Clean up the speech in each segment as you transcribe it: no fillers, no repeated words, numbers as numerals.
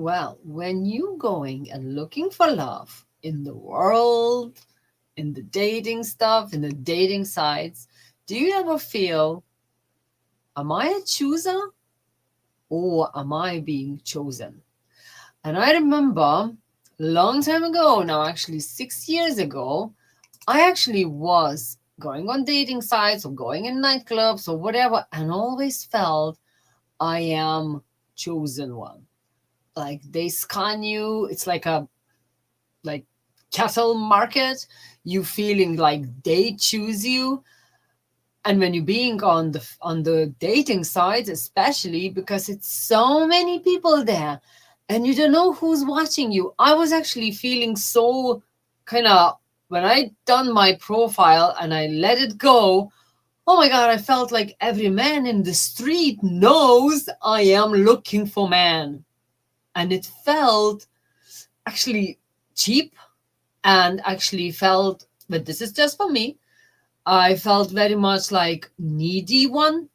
Well, when you going and looking for love in the world, in the dating stuff, in the dating sites, do you ever feel, am I a chooser or am I being chosen? And I remember long time ago, now actually 6 years ago, I actually was going on dating sites or going in nightclubs or whatever, and always felt I am chosen one. Like they scan you, it's like a like cattle market. You feeling like they choose you, and when you're being on the dating sites, especially because it's so many people there, and you don't know who's watching you. I was actually feeling so kind of, when I done my profile and I let it go. Oh my God, I felt like every man in the street knows I am looking for man. And it felt actually cheap, and actually felt, but this is just for me, I felt very much like needy one.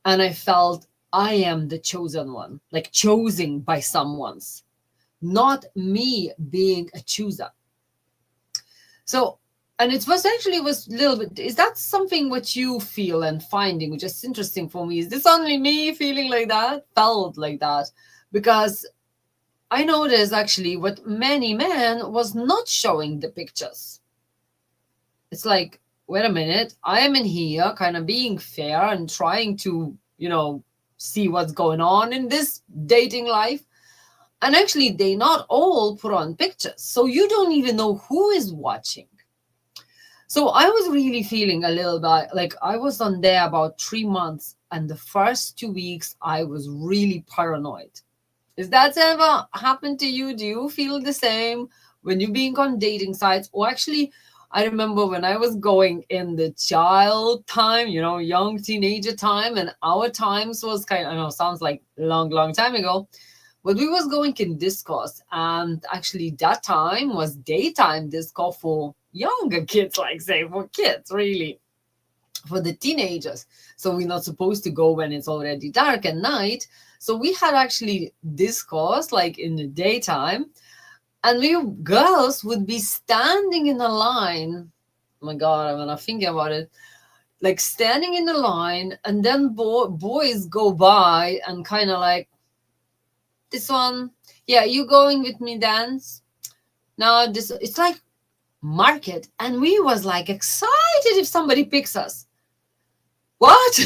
And I felt I am the chosen one, like chosen by someone's, not me being a chooser. So, and it was actually was a little bit, is that something what you feel and finding, which is interesting for me? Is this only me feeling like that? Felt like that? Because I noticed actually what many men was not showing the pictures. It's like, wait a minute, I am in here kind of being fair and trying to, see what's going on in this dating life. And actually, they not all put on pictures. So you don't even know who is watching. So I was really feeling a little bit like I was on there about 3 months. And the first 2 weeks, I was really paranoid. Is that ever happened to you? Do you feel the same when you're being on dating sites? Or actually, I remember when I was going in the child time, young teenager time, and our times was kind of, I know, sounds like long, long time ago, but we was going in discourse, and actually that time was daytime disco for younger kids, like say for kids, really, for the teenagers. So we're not supposed to go when it's already dark at night. So we had actually discourse like in the daytime, and we girls would be standing in a line. Oh my God, when I think about it, like standing in the line, and then boys go by and kind of like, this one, yeah, you going with me dance? No, this, it's like market, and we was like excited if somebody picks us. What?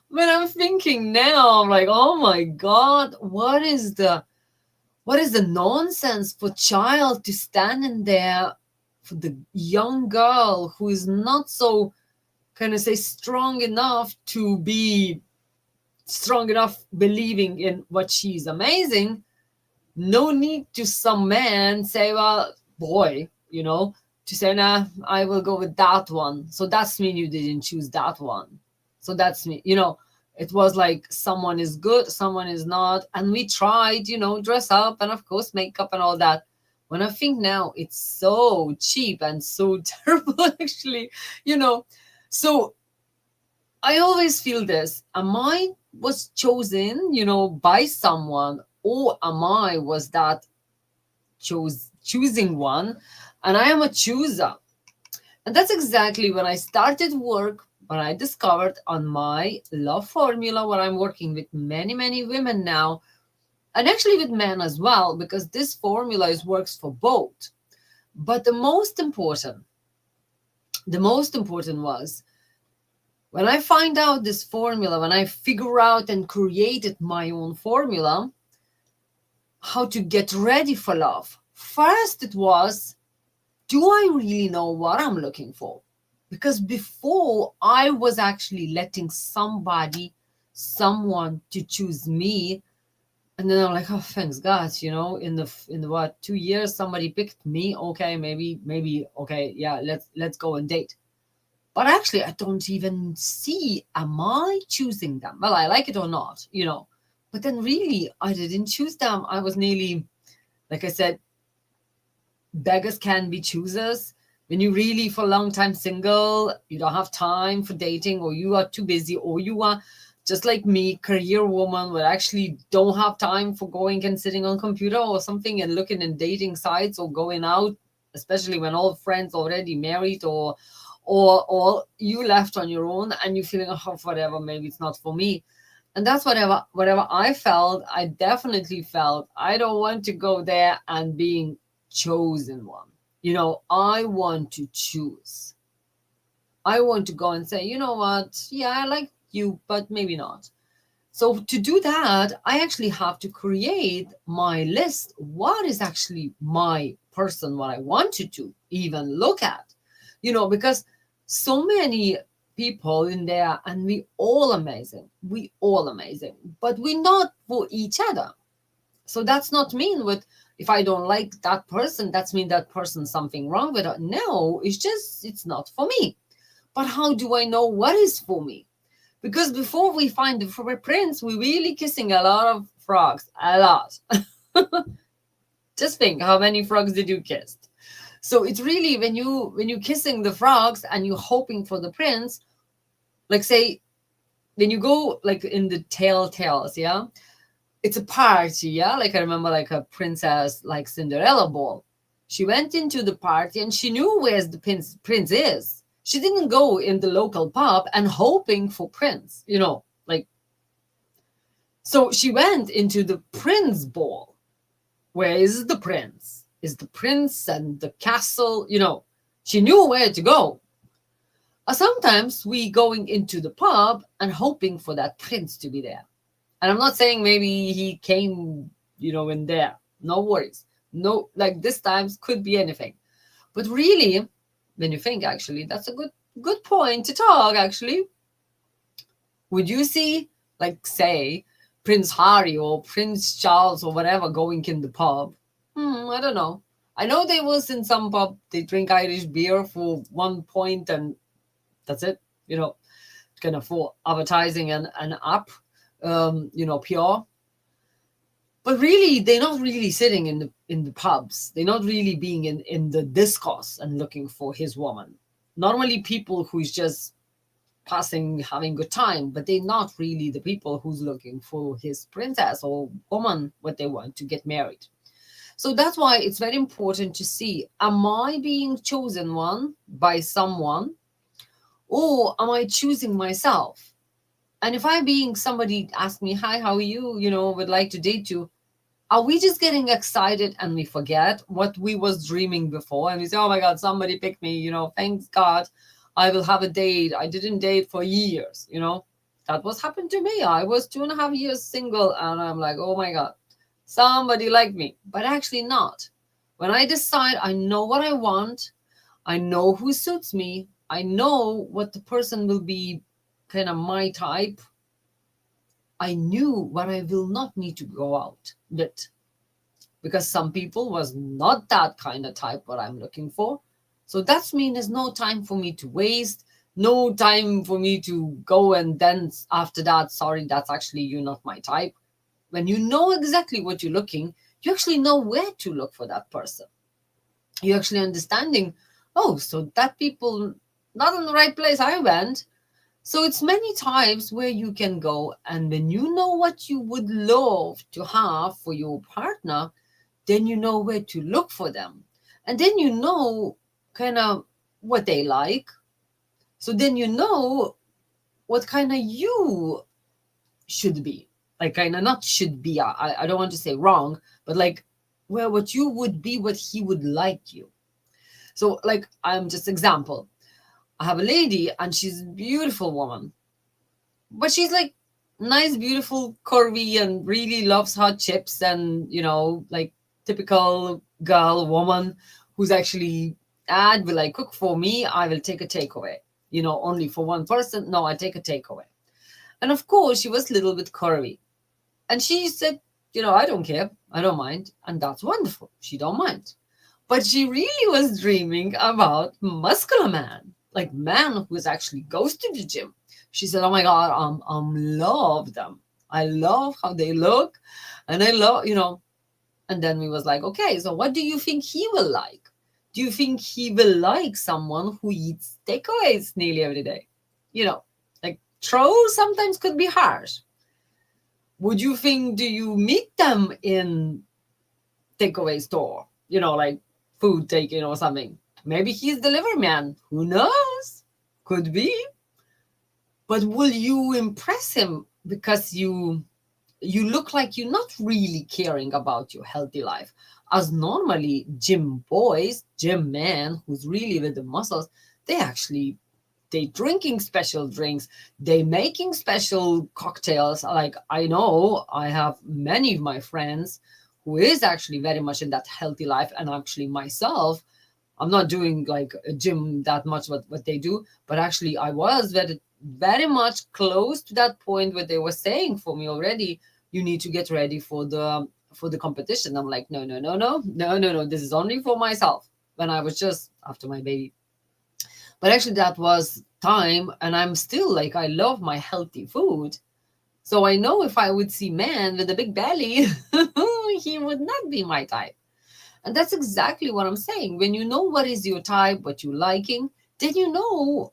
When I'm thinking now, I'm like, oh my God, what is the nonsense for child to stand in there for the young girl who is not so, kind of say, strong enough to be strong enough believing in what she's amazing. No need to some man say, well, boy, to say, nah, I will go with that one. So that's mean you didn't choose that one. So that's me, it was like someone is good, someone is not. And we tried, dress up and of course makeup and all that. When I think now, it's so cheap and so terrible, actually, you know. So I always feel this. Am I was chosen, by someone, or am I was that choosing one, and I am a chooser. And that's exactly when I started work, when I discovered on my love formula, where I'm working with many, many women now, and actually with men as well, because this formula works for both. But the most important was when I find out this formula, when I figure out and created my own formula, how to get ready for love. First, it was, do I really know what I'm looking for? Because before, I was actually letting someone to choose me. And then I'm like, oh, thanks God, in the what, 2 years, somebody picked me. Okay, maybe, okay, yeah, let's go and date. But actually, I don't even see, am I choosing them? Well, I like it or not. But then really, I didn't choose them. I was nearly, like I said, beggars can be choosers. When you really for a long time single, you don't have time for dating, or you are too busy, or you are just like me, career woman, will actually don't have time for going and sitting on computer or something and looking in dating sites or going out, especially when all friends already married, or you left on your own and you're feeling, oh, whatever, maybe it's not for me. And that's whatever I felt. I definitely felt I don't want to go there and being chosen one. I want to choose. I want to go and say, you know what? Yeah, I like you, but maybe not. So to do that, I actually have to create my list. What is actually my person, what I wanted to even look at? Because so many people in there, and we all amazing. We all amazing, but we're not for each other. So that's not mean with, if I don't like that person, that's mean that person something wrong with it. No, it's just it's not for me. But how do I know what is for me? Because before we find the prince, we're really kissing a lot of frogs. A lot. Just think, how many frogs did you kiss? So it's really when you kissing the frogs and you're hoping for the prince, like say, when you go like in the tales, yeah, it's a party, yeah. Like I remember like a princess like Cinderella ball. She went into the party and she knew where the prince is. She didn't go in the local pub and hoping for prince, like, so she went into the prince ball. Where is the prince? Is the prince and the castle, she knew where to go. Sometimes we going into the pub and hoping for that prince to be there. And I'm not saying maybe he came, in there. No worries. No, like this times could be anything. But really, when you think actually, that's a good point to talk actually. Would you see, like say, Prince Harry or Prince Charles or whatever going in the pub? I don't know. I know they was in some pub, they drink Irish beer for 1 point and that's it, kind of for advertising and up, PR. But really, they're not really sitting in the pubs. They're not really being in the discourse and looking for his woman. Normally, people who's just passing, having good time, but they're not really the people who's looking for his princess or woman, what they want to get married. So that's why it's very important to see, am I being chosen one by someone, or am I choosing myself? And if I being somebody ask me, hi, how are you, would like to date you, are we just getting excited and we forget what we was dreaming before? And we say, oh my God, somebody picked me, thanks God, I will have a date. I didn't date for years, That was happened to me. I was 2.5 years single and I'm like, oh my God, somebody liked me, but actually not. When I decide I know what I want, I know who suits me, I know what the person will be kind of my type, I knew what I will not need to go out with. Because some people was not that kind of type what I'm looking for. So that's mean there's no time for me to waste, no time for me to go and then after that, sorry, that's actually you're not my type. When you know exactly what you're looking, you actually know where to look for that person. You're actually understanding, oh, so that people not in the right place I went. So it's many times where you can go, and when you know what you would love to have for your partner, then you know where to look for them. And then you know kind of what they like. So then you know what kind of you should be. Like kind of not should be, I don't want to say wrong, but like where what you would be, what he would like you. So like I'm just example. I have a lady and she's a beautiful woman, but she's like nice, beautiful, curvy, and really loves hot chips and like typical girl woman who's actually will I cook for me? I will take a takeaway. Only for one person. No, I take a takeaway. And of course, she was a little bit curvy, and she said, I don't care, I don't mind, and that's wonderful. She don't mind. But she really was dreaming about muscular man, like man who actually goes to the gym. She said, "Oh my God, love them. I love how they look, and I love, And then we was like, okay, so what do you think he will like? Do you think he will like someone who eats takeaways nearly every day? Like True, sometimes could be harsh. Would you think, do you meet them in takeaway store? Like food taking or something. Maybe he's delivery man. Who knows? Could be. But will you impress him because you look like you're not really caring about your healthy life? As normally gym boys, gym men who's really with the muscles, they actually they drinking special drinks, they making special cocktails. Like I know I have many of my friends who is actually very much in that healthy life, and actually myself, I'm not doing like a gym that much what they do, but actually I was very much close to that point where they were saying for me already, you need to get ready for the competition. I'm like, no, no, no, no, no, no, no. This is only for myself. When I was just after my baby. But actually that was time, and I'm still like, I love my healthy food. So I know if I would see man with a big belly, he would not be my type. And that's exactly what I'm saying. When you know what is your type, what you're liking, then you know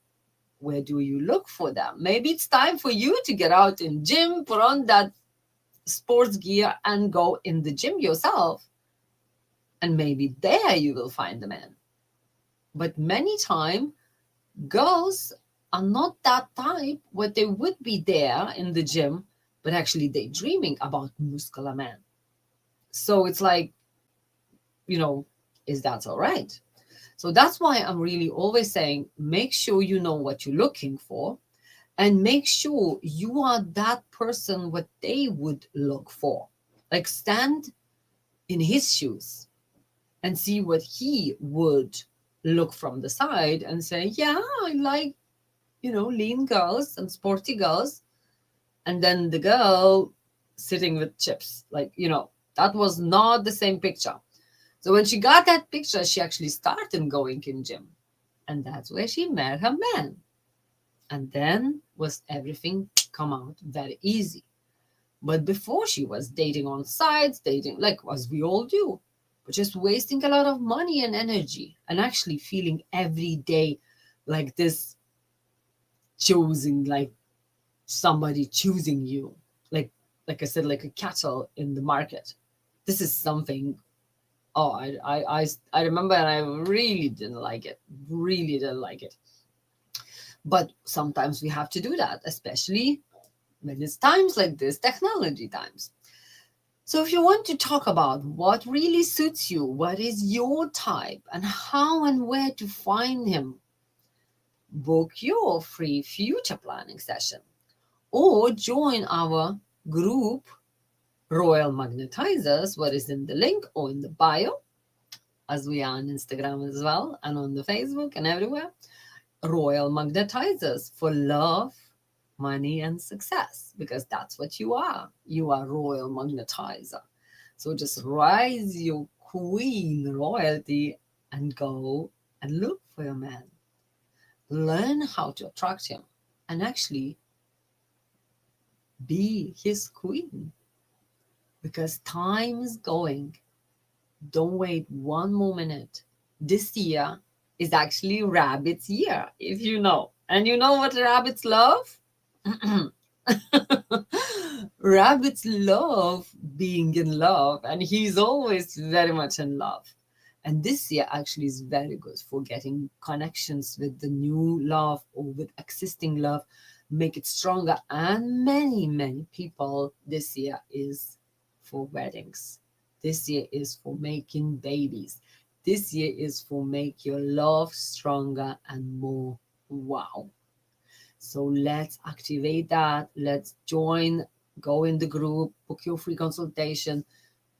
where do you look for them. Maybe it's time for you to get out in gym, put on that sports gear and go in the gym yourself. And maybe there you will find the man. But many times, girls are not that type what they would be there in the gym, but actually they dreaming about muscular man. So it's like, you know, is that all right? So that's why I'm really always saying, make sure you know what you're looking for, and make sure you are that person what they would look for. Like stand in his shoes and see what he would look from the side and say, yeah, I like, lean girls and sporty girls. And then the girl sitting with chips, like, that was not the same picture. So when she got that picture, she actually started going in gym. And that's where she met her man. And then was everything come out very easy. But before, she was dating on sites, dating like as we all do, but just wasting a lot of money and energy, and actually feeling every day like this, choosing like somebody choosing you, like I said, like a cattle in the market. This is something. Oh, I remember, and I really didn't like it. Really didn't like it. But sometimes we have to do that, especially when it's times like this, technology times. So, if you want to talk about what really suits you, what is your type, and how and where to find him, book your free future planning session or join our group, Royal Magnetizers, what is in the link or in the bio, as we are on Instagram as well and on the Facebook and everywhere. Royal Magnetizers for love, money, and success, because that's what you are. You are Royal Magnetizer. So just rise your queen royalty and go and look for your man. Learn how to attract him and actually be his queen, because time is going. Don't wait one more minute. This year is actually rabbit's year, if you know. And you know what rabbits love? Rabbits love being in love, and he's always very much in love. And this year actually is very good for getting connections with the new love or with existing love, make it stronger. And many, many people this year is for weddings. This year is for making babies. This year is for make your love stronger and more wow. So let's activate that. Let's join, go in the group, book your free consultation.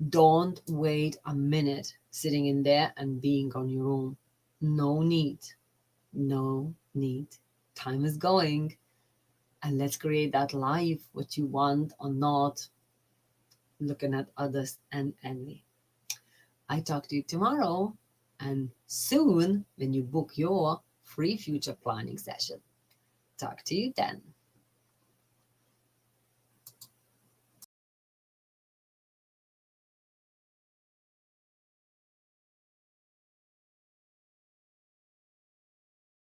Don't wait a minute sitting in there and being on your own. No need. No need. Time is going. And let's create that life, what you want or not, looking at others and envy. I talk to you tomorrow and soon when you book your free future planning session. Talk to you then.